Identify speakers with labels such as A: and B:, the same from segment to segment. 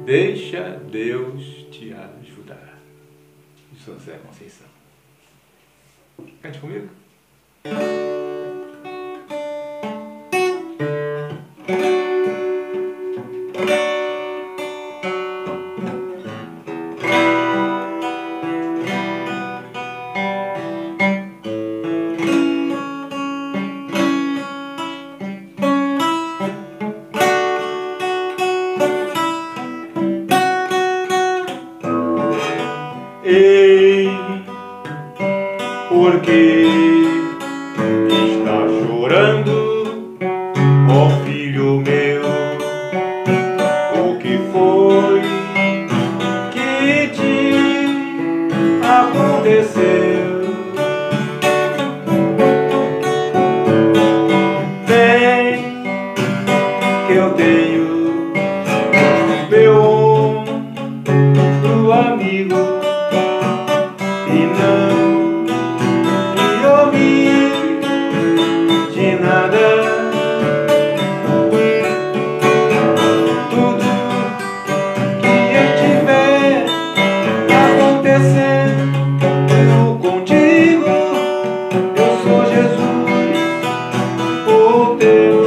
A: Deixa Deus te ajudar. De São José Conceição. Cante comigo.
B: Ei, por que está chorando, ó filho meu? O que foi que te aconteceu? Vem, que eu tenho meu ombro amigo. E não me ouvir de nada. Tudo que estiver acontecendo contigo, eu sou Jesus, o teu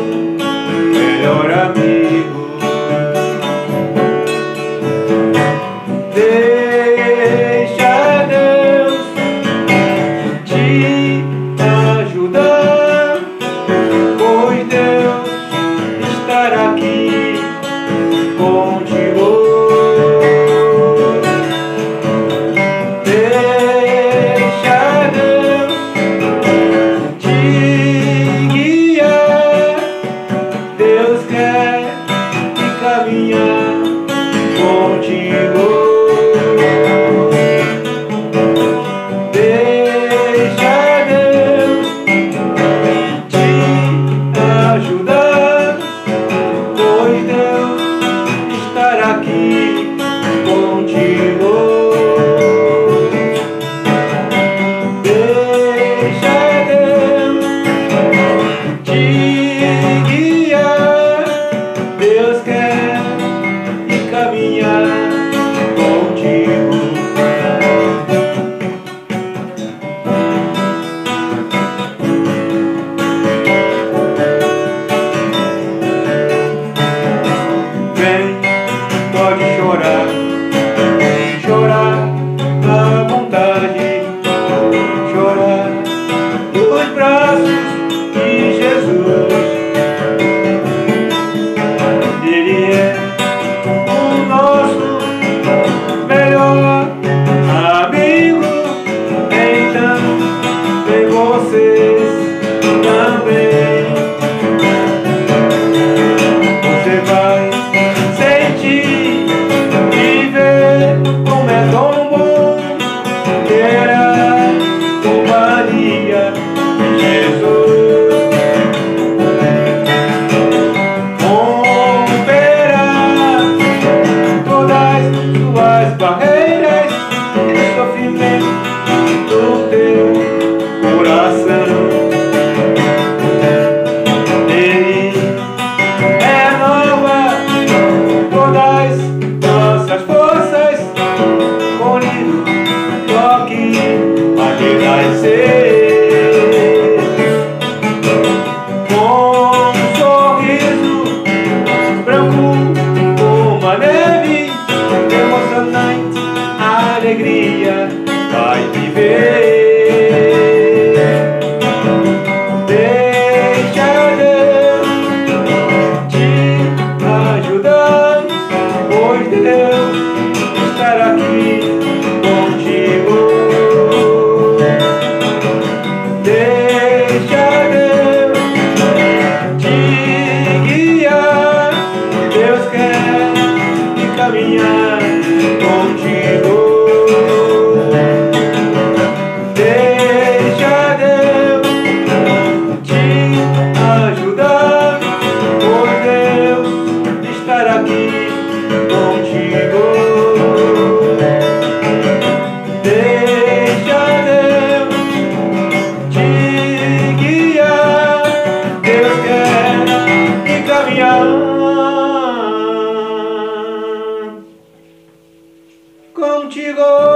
B: melhor amigo. Aqui contigo, deixa Deus te guiar. Deus quer caminhar contigo. Deixa Deus te ajudar. Deus estar aqui contigo. Deixa Deus te guiar. Deus quer caminhar contigo. Pode chorar, chorar à vontade, chorar nos braços de Jesus. Ele é o nosso melhor amigo, então vem vocês também. Você vai sentir e ver como é tão bom ter a companhia de Jesus. Romperá todas suas barreiras e sofrimento do teu coração. Ele renova todas nossas forças, com lindo toque a renascer. Com um sorriso branco como a neve, emocionante alegria vai viver. Deixa Deus te ajudar, pois Deus estará aqui contigo. Deixa Deus te guiar. Deus quer caminhar contigo. Deixa Deus te ajudar, pois Deus estará aqui contigo. Deixa Deus te guiar. Deus quer caminhar contigo.